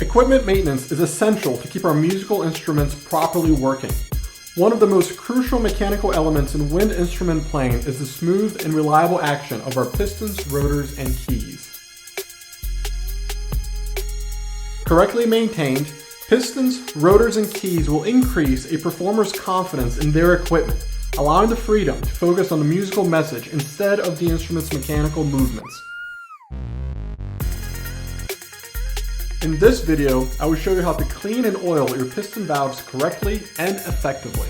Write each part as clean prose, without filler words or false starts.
Equipment maintenance is essential to keep our musical instruments properly working. One of the most crucial mechanical elements in wind instrument playing is the smooth and reliable action of our pistons, rotors, and keys. Correctly maintained, pistons, rotors, and keys will increase a performer's confidence in their equipment, allowing the freedom to focus on the musical message instead of the instrument's mechanical movements. In this video, I will show you how to clean and oil your piston valves correctly and effectively.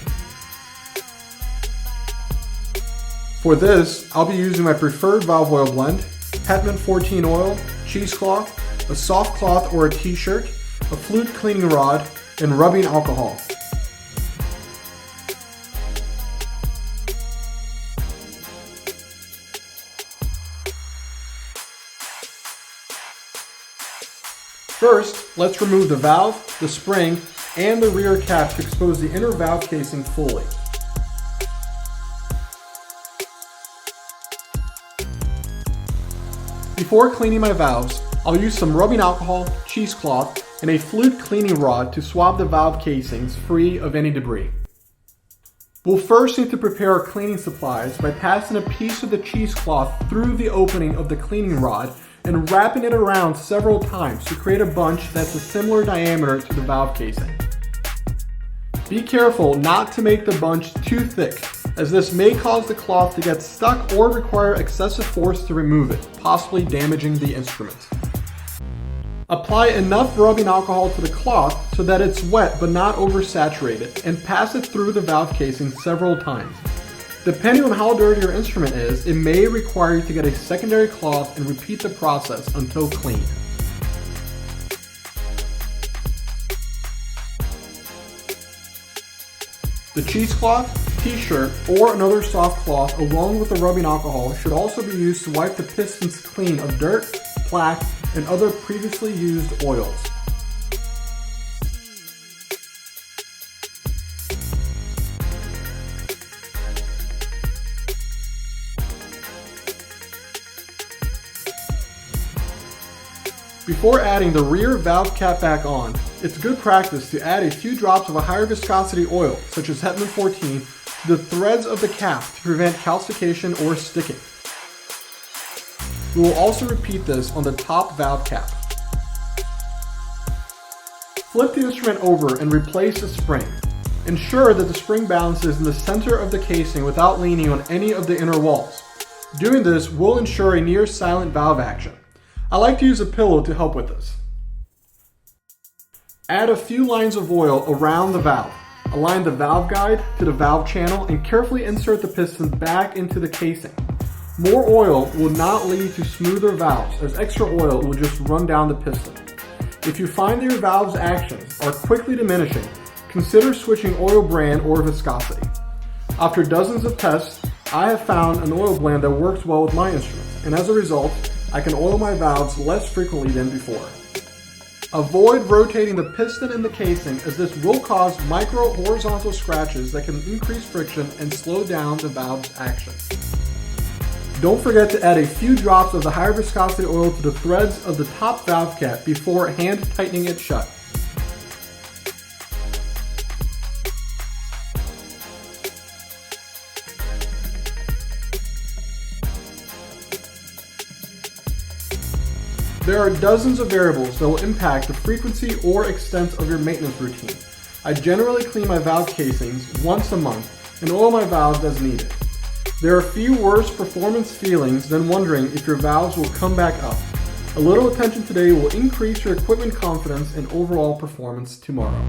For this, I'll be using my preferred valve oil blend, Hetman 14 oil, cheesecloth, a soft cloth or a t-shirt, a flute cleaning rod, and rubbing alcohol. First, let's remove the valve, the spring, and the rear cap to expose the inner valve casing fully. Before cleaning my valves, I'll use some rubbing alcohol, cheesecloth, and a flute cleaning rod to swab the valve casings free of any debris. We'll first need to prepare our cleaning supplies by passing a piece of the cheesecloth through the opening of the cleaning rod and wrapping it around several times to create a bunch that's a similar diameter to the valve casing. Be careful not to make the bunch too thick, as this may cause the cloth to get stuck or require excessive force to remove it, possibly damaging the instrument. Apply enough rubbing alcohol to the cloth so that it's wet but not oversaturated, and pass it through the valve casing several times. Depending on how dirty your instrument is, it may require you to get a secondary cloth and repeat the process until clean. The cheesecloth, t-shirt, or another soft cloth along with the rubbing alcohol should also be used to wipe the pistons clean of dirt, plaque, and other previously used oils. Before adding the rear valve cap back on, it's good practice to add a few drops of a higher viscosity oil, such as Hetman 14, to the threads of the cap to prevent calcification or sticking. We will also repeat this on the top valve cap. Flip the instrument over and replace the spring. Ensure that the spring balances in the center of the casing without leaning on any of the inner walls. Doing this will ensure a near silent valve action. I like to use a pillow to help with this. Add a few lines of oil around the valve. Align the valve guide to the valve channel and carefully insert the piston back into the casing. More oil will not lead to smoother valves, as extra oil will just run down the piston. If you find that your valve's actions are quickly diminishing, consider switching oil brand or viscosity. After dozens of tests, I have found an oil blend that works well with my instruments, and as a result, I can oil my valves less frequently than before. Avoid rotating the piston in the casing, as this will cause micro horizontal scratches that can increase friction and slow down the valve's action. Don't forget to add a few drops of the higher viscosity oil to the threads of the top valve cap before hand tightening it shut. There are dozens of variables that will impact the frequency or extent of your maintenance routine. I generally clean my valve casings once a month and oil my valves as needed. There are few worse performance feelings than wondering if your valves will come back up. A little attention today will increase your equipment confidence and overall performance tomorrow.